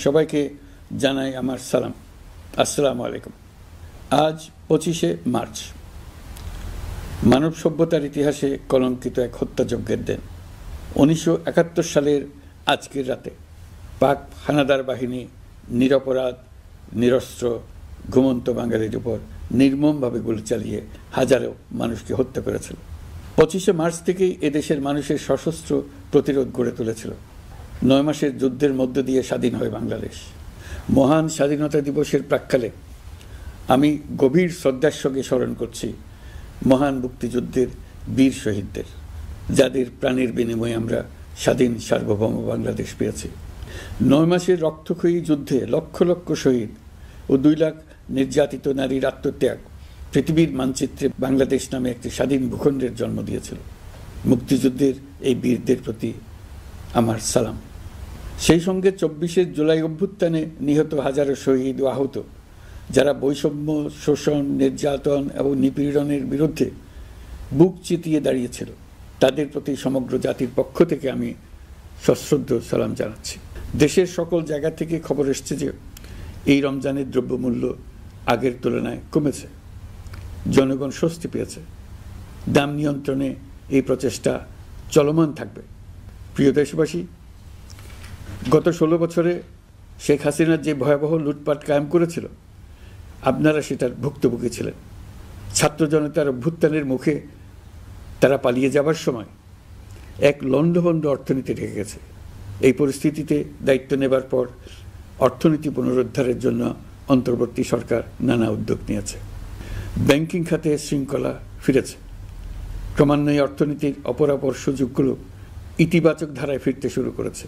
সবাইকে জানাই আমার সালাম। আসসালামু আলাইকুম। আজ 25শে মার্চ, মানব সভ্যতার ইতিহাসে কলঙ্কিত এক হত্যাযজ্ঞের দিন। 1971 সালের আজকের রাতে পাক হানাদার বাহিনী নিরপরাধ, নিরস্ত্র, ঘুমন্ত বাঙালির উপর নির্মমভাবে গুলি চালিয়ে হাজারো মানুষকে হত্যা করেছিল। 25শে মার্চ থেকেই এদেশের মানুষের সশস্ত্র প্রতিরোধ গড়ে তুলেছিল। 9 মাসের যুদ্ধের মধ্য দিয়ে স্বাধীন হয় বাংলাদেশ। মহান স্বাধীনতা দিবসের প্রাক্কালে আমি গভীর শ্রদ্ধার সঙ্গে স্মরণ করছি মহান মুক্তিযুদ্ধের বীর শহীদদের, যাদের প্রাণের বিনিময়ে আমরা স্বাধীন সার্বভৌম বাংলাদেশ পেয়েছি। 9 মাসের রক্তক্ষয়ী যুদ্ধে লক্ষ লক্ষ শহীদ ও 2 লাখ নির্যাতিত নারীর আত্মত্যাগ পৃথিবীর মানচিত্রে বাংলাদেশ নামে একটি স্বাধীন ভূখণ্ডের জন্ম দিয়েছিল। মুক্তিযুদ্ধের এই বীরদের প্রতি আমার সালাম। সেই সঙ্গে 24শে জুলাই অভ্যুত্থানে নিহত হাজারো শহীদ ও আহত, যারা বৈষম্য, শোষণ, নির্যাতন এবং নিপীড়নের বিরুদ্ধে বুক চিতিয়ে দাঁড়িয়েছিল, তাদের প্রতি সমগ্র জাতির পক্ষ থেকে আমি সশ্রদ্ধ সালাম জানাচ্ছি। দেশের সকল জায়গা থেকে খবর এসছে যে এই রমজানের দ্রব্যমূল্য আগের তুলনায় কমেছে, জনগণ স্বস্তি পেয়েছে। দাম নিয়ন্ত্রণে এই প্রচেষ্টা চলমান থাকবে। প্রিয় দেশবাসী, গত 16 বছরে শেখ হাসিনা যে ভয়াবহ লুটপাট কায়েম করেছিল, আপনারা সেটার ভুক্তভোগী ছিলেন। ছাত্র জনতার অভ্যুত্থানের মুখে তারা পালিয়ে যাবার সময় এক লণ্ডভণ্ড অর্থনীতি রেখে গেছে। এই পরিস্থিতিতে দায়িত্ব নেবার পর অর্থনীতি পুনরুদ্ধারের জন্য অন্তর্বর্তী সরকার নানা উদ্যোগ নিয়েছে। ব্যাংকিং খাতে শৃঙ্খলা ফিরেছে। ক্রমান্বয়ে অর্থনীতির অপরাপর সুযোগগুলো ইতিবাচক ধারায় ফিরতে শুরু করেছে।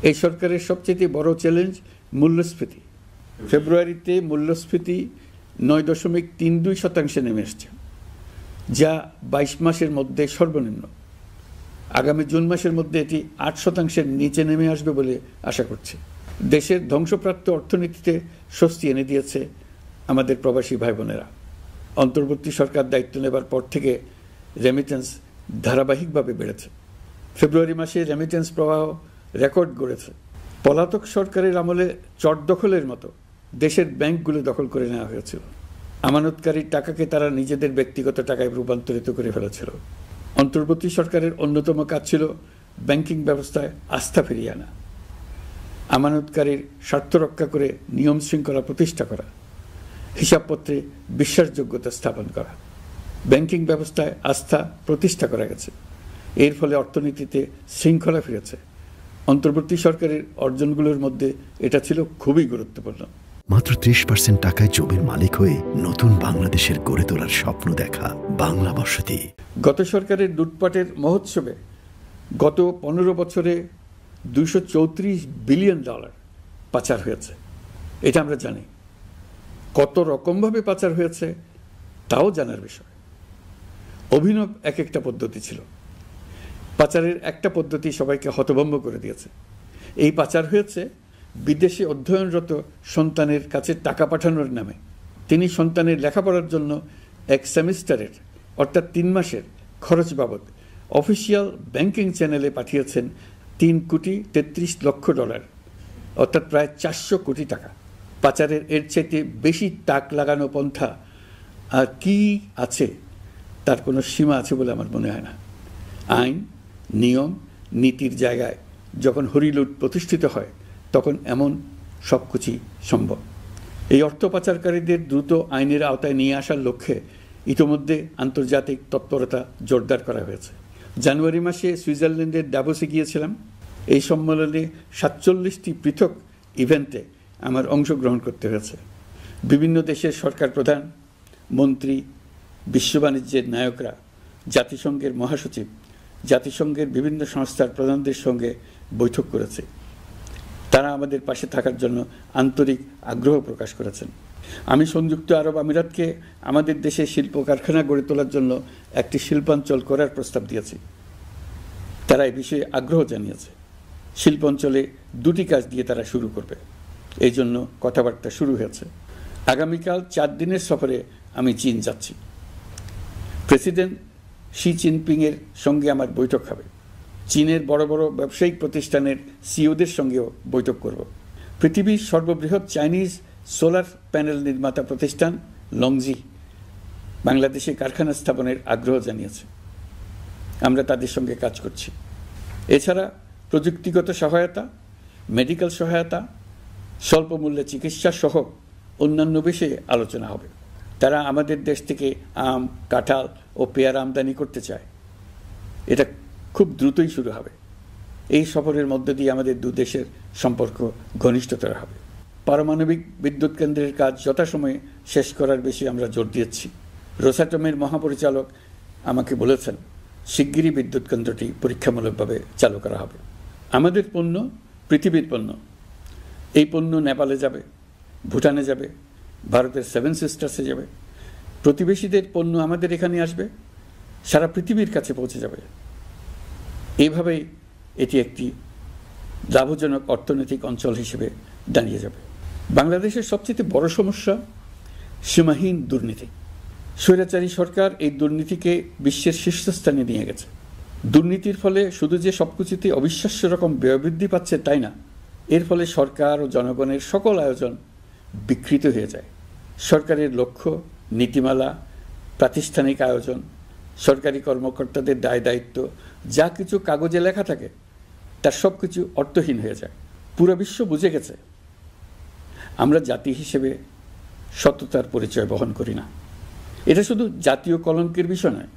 এই সরকারের সবচেয়ে বড় চ্যালেঞ্জ মূল্যস্ফীতি। ফেব্রুয়ারিতে মূল্যস্ফীতি 9.32% নেমে এসছে, যা 22 মাসের মধ্যে সর্বনিম্ন। আগামী জুন মাসের মধ্যে এটি 8%-এর নিচে নেমে আসবে বলে আশা করছে। দেশের ধ্বংসপ্রাপ্ত অর্থনীতিতে স্বস্তি এনে দিয়েছে আমাদের প্রবাসী ভাই বোনেরা। অন্তর্বর্তী সরকার দায়িত্ব নেবার পর থেকে রেমিটেন্স ধারাবাহিকভাবে বেড়েছে। ফেব্রুয়ারি মাসে রেমিটেন্স প্রবাহ রেকর্ড গড়েছে। পলাতক সরকারের আমলে চট দখলের মতো দেশের ব্যাংকগুলো দখল করে নেওয়া হয়েছিল। আমানতকারীর টাকাকে তারা নিজেদের ব্যক্তিগত টাকায় রূপান্তরিত করে ফেলেছিল। অন্তর্বর্তী সরকারের অন্যতম কাজ ছিল ব্যাংকিং ব্যবস্থায় আস্থা ফিরিয়ে আনা, আমানতকারীর স্বার্থ রক্ষা করে নিয়ম শৃঙ্খলা প্রতিষ্ঠা করা, হিসাবপত্রে বিশ্বাসযোগ্যতা স্থাপন করা। ব্যাংকিং ব্যবস্থায় আস্থা প্রতিষ্ঠা করা গেছে। এর ফলে অর্থনীতিতে শৃঙ্খলা ফিরেছে। অন্তর্বর্তী সরকারের অর্জনগুলোর মধ্যে এটা ছিল খুবই গুরুত্বপূর্ণ। মাত্র 30% টাকায় জমির মালিক হয়ে নতুন বাংলাদেশের গড়ে তোলার স্বপ্ন দেখা বাংলা বসতি। গত সরকারের লুটপাটের মহোৎসবে গত 15 বছরে $234 বিলিয়ন পাচার হয়েছে। এটা আমরা জানি। কত রকমভাবে পাচার হয়েছে তাও জানার বিষয়। অভিনব এক একটা পদ্ধতি ছিল। পাচারের একটা পদ্ধতি সবাইকে হতভম্ব করে দিয়েছে। এই পাচার হয়েছে বিদেশে অধ্যয়নরত সন্তানের কাছে টাকা পাঠানোর নামে। তিনি সন্তানের লেখাপড়ার জন্য এক সেমিস্টারের অর্থাৎ 3 মাসের খরচ বাবদ অফিসিয়াল ব্যাংকিং চ্যানেলে পাঠিয়েছেন $3.33 লক্ষ, অর্থাৎ প্রায় 400 কোটি টাকা। পাচারের এর চাইতে বেশি তাক লাগানো পন্থা আর কি আছে, তার কোনো সীমা আছে বলে আমার মনে হয় না। আইন, নিয়ম, নীতির জায়গায় যখন হরিলুট প্রতিষ্ঠিত হয়, তখন এমন সব কিছুই সম্ভব। এই অর্থ পাচারকারীদের দ্রুত আইনের আওতায় নিয়ে আসার লক্ষ্যে ইতোমধ্যে আন্তর্জাতিক তৎপরতা জোরদার করা হয়েছে। জানুয়ারি মাসে সুইজারল্যান্ডের ডাভোসে গিয়েছিলাম। এই সম্মেলনে 47টি পৃথক ইভেন্টে আমার অংশগ্রহণ করতে হয়েছে। বিভিন্ন দেশের সরকার প্রধান, মন্ত্রী, বিশ্ব বাণিজ্যের নায়করা, জাতিসংঘের মহাসচিব, জাতিসংঘের বিভিন্ন সংস্থার প্রধানদের সঙ্গে বৈঠক করেছে। তারা আমাদের পাশে থাকার জন্য আন্তরিক আগ্রহ প্রকাশ করেছেন। আমি সংযুক্ত আরব আমিরাতকে আমাদের দেশে শিল্প কারখানা গড়ে তোলার জন্য একটি শিল্পাঞ্চল করার প্রস্তাব দিয়েছি। তারা এই বিষয়ে আগ্রহ জানিয়েছে। শিল্পাঞ্চলে 2টি কাজ দিয়ে তারা শুরু করবে, এই জন্য কথাবার্তা শুরু হয়েছে। আগামীকাল 4 দিনের সফরে আমি চীন যাচ্ছি। প্রেসিডেন্ট শি জিনপিংয়ের সঙ্গে আমার বৈঠক হবে। চীনের বড় বড় ব্যবসায়িক প্রতিষ্ঠানের সিইওদের সঙ্গেও বৈঠক করব। পৃথিবীর সর্ববৃহৎ চাইনিজ সোলার প্যানেল নির্মাতা প্রতিষ্ঠান লংজি বাংলাদেশে কারখানা স্থাপনের আগ্রহ জানিয়েছে। আমরা তাদের সঙ্গে কাজ করছি। এছাড়া প্রযুক্তিগত সহায়তা, মেডিকেল সহায়তা, স্বল্প মূল্যে চিকিৎসা সহ অন্যান্য বিষয়ে আলোচনা হবে। তারা আমাদের দেশ থেকে আম, কাঁঠাল ও পেয়ারা আমদানি করতে চায়। এটা খুব দ্রুতই শুরু হবে। এই সফরের মধ্য দিয়ে আমাদের দু দেশের সম্পর্ক ঘনিষ্ঠতর হবে। পারমাণবিক বিদ্যুৎ কেন্দ্রের কাজ যথাসময়ে শেষ করার বিষয়ে আমরা জোর দিয়েছি। রোসাটমের মহাপরিচালক আমাকে বলেছেন শিগগিরই বিদ্যুৎ কেন্দ্রটি পরীক্ষামূলকভাবে চালু করা হবে। আমাদের পণ্য পৃথিবীর পণ্য। এই পণ্য নেপালে যাবে, ভুটানে যাবে, ভারতের 7 সিস্টার্সে যাবে। প্রতিবেশীদের পণ্য আমাদের এখানে আসবে, সারা পৃথিবীর কাছে পৌঁছে যাবে। এইভাবেই এটি একটি লাভজনক অর্থনৈতিক অঞ্চল হিসেবে দাঁড়িয়ে যাবে। বাংলাদেশের সবচেয়ে বড় সমস্যা সীমাহীন দুর্নীতি। স্বৈরাচারী সরকার এই দুর্নীতিকে বিশ্বের শীর্ষস্থানে নিয়ে গেছে। দুর্নীতির ফলে শুধু যে সবকিছুতে অবিশ্বাস্য রকম ব্যয়বৃদ্ধি পাচ্ছে তাই না, এর ফলে সরকার ও জনগণের সকল আয়োজন বিকৃত হয়ে যায়। সরকারের লক্ষ্য, নীতিমালা, প্রাতিষ্ঠানিক আয়োজন, সরকারি কর্মকর্তাদের দায় দায়িত্ব যা কিছু কাগজে লেখা থাকে তার সব কিছু অর্থহীন হয়ে যায়। পুরো বিশ্ব বুঝে গেছে আমরা জাতি হিসেবে সততার পরিচয় বহন করি না। এটা শুধু জাতীয় কলঙ্কের বিষয় নয়,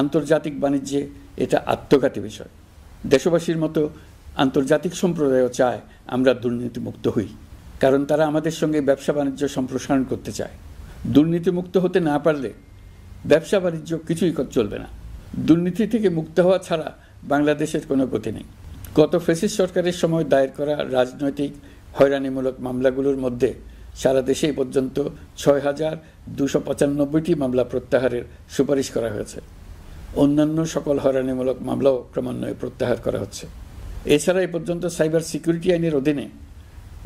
আন্তর্জাতিক বাণিজ্যে এটা আত্মঘাতী বিষয়। দেশবাসীর মতো আন্তর্জাতিক সম্প্রদায়ও চায় আমরা দুর্নীতিমুক্ত হই, কারণ তারা আমাদের সঙ্গে ব্যবসা বাণিজ্য সম্প্রসারণ করতে চায়। দুর্নীতিমুক্ত হতে না পারলে ব্যবসা বাণিজ্য কিছুই চলবে না। দুর্নীতি থেকে মুক্ত হওয়া ছাড়া বাংলাদেশের কোনো গতি নেই। গত ফ্যাসিস্ট সরকারের সময় দায়ের করা রাজনৈতিক হয়রানিমূলক মামলাগুলোর মধ্যে সারা দেশে পর্যন্ত ৬,২৯৫টি মামলা প্রত্যাহারের সুপারিশ করা হয়েছে। অন্যান্য সকল হয়রানিমূলক মামলাও ক্রমান্বয়ে প্রত্যাহার করা হচ্ছে। এছাড়া এ পর্যন্ত সাইবার সিকিউরিটি আইনের অধীনে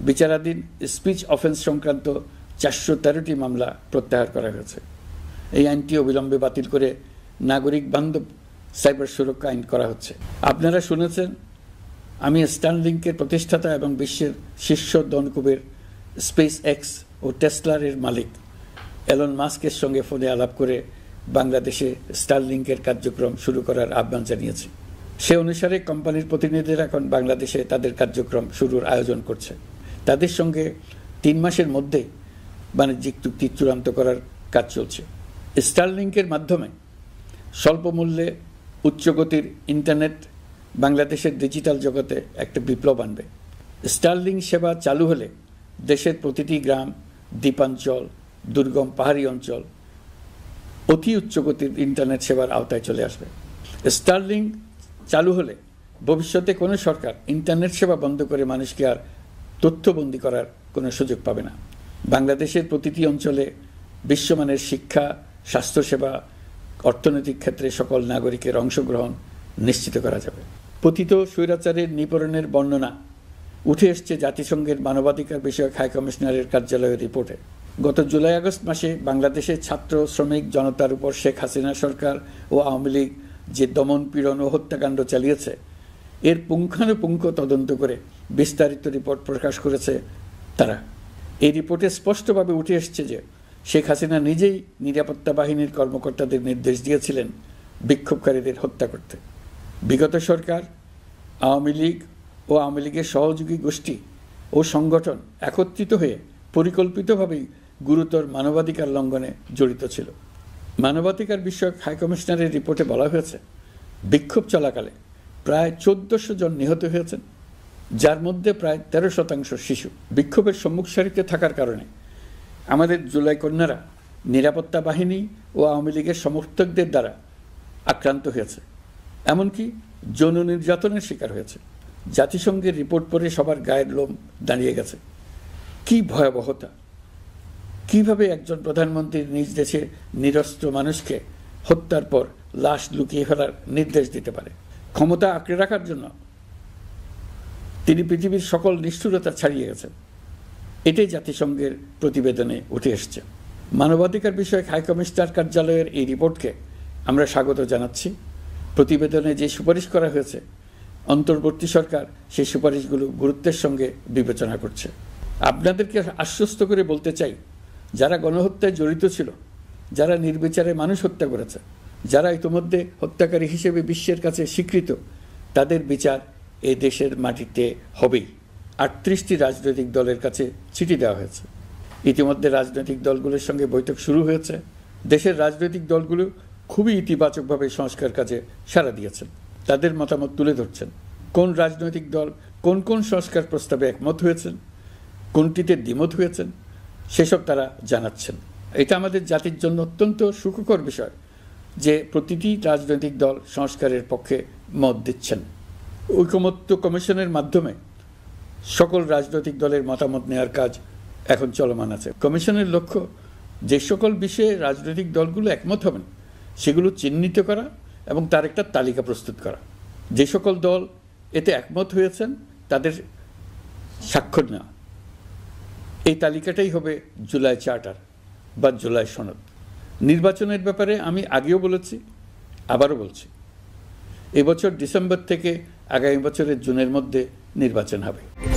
বিচারাধীন স্পিচ অফেন্স সংক্রান্ত ৪১৩টি মামলা প্রত্যাহার করা হয়েছে। এই আইনটি অবিলম্বে বাতিল করে নাগরিক বান্ধব সাইবার সুরক্ষা আইন করা হচ্ছে। আপনারা শুনেছেন আমি স্টারলিংকের প্রতিষ্ঠাতা এবং বিশ্বের শীর্ষ ধনকুবের স্পেস এক্স ও টেসলার মালিক এলন মাস্কের সঙ্গে ফোনে আলাপ করে বাংলাদেশে স্টারলিংকের কার্যক্রম শুরু করার আহ্বান জানিয়েছি। সে অনুসারে কোম্পানির প্রতিনিধিরা এখন বাংলাদেশে তাদের কার্যক্রম শুরুর আয়োজন করছে। তাদের সঙ্গে 3 মাসের মধ্যে বাণিজ্যিক চুক্তি চূড়ান্ত করার কাজ চলছে। স্টারলিংকের মাধ্যমে স্বল্প মূল্যে উচ্চগতির ইন্টারনেট বাংলাদেশের ডিজিটাল জগতে একটা বিপ্লব আনবে। স্টারলিংক সেবা চালু হলে দেশের প্রতিটি গ্রাম, দ্বীপাঞ্চল, দুর্গম পাহাড়ি অঞ্চল অতি উচ্চগতির ইন্টারনেট সেবার আওতায় চলে আসবে। স্টারলিংক চালু হলে ভবিষ্যতে কোনো সরকার ইন্টারনেট সেবা বন্ধ করে মানুষকে আর তথ্যবন্দী করার কোনো সুযোগ পাবে না। বাংলাদেশের প্রতিটি অঞ্চলে বিশ্বমানের শিক্ষা, স্বাস্থ্যসেবা, অর্থনৈতিক ক্ষেত্রে সকল নাগরিকের অংশগ্রহণ নিশ্চিত করা যাবে। পতিত স্বৈরাচারের নিপীড়নের বর্ণনা উঠে এসছে জাতিসংঘের মানবাধিকার বিষয়ক হাই কমিশনারের কার্যালয়ের রিপোর্টে। গত জুলাই-আগস্ট মাসে বাংলাদেশের ছাত্র, শ্রমিক জনতার উপর শেখ হাসিনা সরকার ও আওয়ামী লীগ যে দমন, পীড়ন ও হত্যাকাণ্ড চালিয়েছে এর পুঙ্খানুপুঙ্খ তদন্ত করে বিস্তারিত রিপোর্ট প্রকাশ করেছে তারা। এই রিপোর্টে স্পষ্টভাবে উঠে এসছে যে শেখ হাসিনা নিজেই নিরাপত্তা বাহিনীর কর্মকর্তাদের নির্দেশ দিয়েছিলেন বিক্ষোভকারীদের হত্যা করতে। বিগত সরকার, আওয়ামী লীগ ও আওয়ামী লীগের সহযোগী গোষ্ঠী ও সংগঠন একত্রিত হয়ে পরিকল্পিতভাবেই গুরুতর মানবাধিকার লঙ্ঘনে জড়িত ছিল। মানবাধিকার বিষয়ক হাইকমিশনারের রিপোর্টে বলা হয়েছে বিক্ষোভ চলাকালে প্রায় ১৪০০ জন নিহত হয়েছেন, যার মধ্যে প্রায় ১৩% শিশু। বিক্ষোভের সম্মুখ সারিতে থাকার কারণে আমাদের জুলাই কন্যারা নিরাপত্তা বাহিনী ও আওয়ামী লীগের সমর্থকদের দ্বারা আক্রান্ত হয়েছে, এমনকি যৌন নির্যাতনের শিকার হয়েছে। জাতিসংঘের রিপোর্ট পড়ে সবার গায়ের লোম দাঁড়িয়ে গেছে। কি ভয়াবহতা! কিভাবে একজন প্রধানমন্ত্রী নিজ দেশে নিরস্ত্র মানুষকে হত্যার পর লাশ লুকিয়ে ফেলার নির্দেশ দিতে পারে? ক্ষমতা আঁকড়ে রাখার জন্য তিনি পৃথিবীর সকল নিষ্ঠুরতা ছাড়িয়ে গেছেন। এটাই জাতিসংঘের প্রতিবেদনে উঠে এসছে। মানবাধিকার বিষয়ক হাইকমিশনার কার্যালয়ের এই রিপোর্টকে আমরা স্বাগত জানাচ্ছি। প্রতিবেদনে যে সুপারিশ করা হয়েছে অন্তর্বর্তী সরকার সেই সুপারিশগুলো গুরুত্বের সঙ্গে বিবেচনা করছে। আপনাদেরকে আশ্বস্ত করে বলতে চাই, যারা গণহত্যায় জড়িত ছিল, যারা নির্বিচারে মানুষ হত্যা করেছে, যারা ইতিমধ্যে হত্যাকারী হিসেবে বিশ্বের কাছে স্বীকৃত, তাদের বিচার এই দেশের মাটিতে হবেই। 38টি রাজনৈতিক দলের কাছে চিঠি দেওয়া হয়েছে। ইতিমধ্যে রাজনৈতিক দলগুলোর সঙ্গে বৈঠক শুরু হয়েছে। দেশের রাজনৈতিক দলগুলো খুবই ইতিবাচকভাবে সংস্কার কাজে সাড়া দিয়েছেন, তাদের মতামত তুলে ধরছেন। কোন রাজনৈতিক দল কোন কোন সংস্কার প্রস্তাবে একমত হয়েছেন, কোনটিতে দ্বিমত হয়েছেন, সেসব তারা জানাচ্ছেন। এটা আমাদের জাতির জন্য অত্যন্ত সুখকর বিষয় যে প্রতিটি রাজনৈতিক দল সংস্কারের পক্ষে মত দিচ্ছেন। ঐকমত্য কমিশনের মাধ্যমে সকল রাজনৈতিক দলের মতামত নেওয়ার কাজ এখন চলমান আছে। কমিশনের লক্ষ্য যে সকল বিষয়ে রাজনৈতিক দলগুলো একমত হবেন সেগুলো চিহ্নিত করা এবং তার একটা তালিকা প্রস্তুত করা। যে সকল দল এতে একমত হয়েছেন তাদের স্বাক্ষর নেওয়া। এই তালিকাটাই হবে জুলাই চার্টার বা জুলাই সনদ। নির্বাচনের ব্যাপারে আমি আগেও বলেছি, আবারও বলছি, এবছর ডিসেম্বর থেকে আগামী বছরের জুনের মধ্যে নির্বাচন হবে।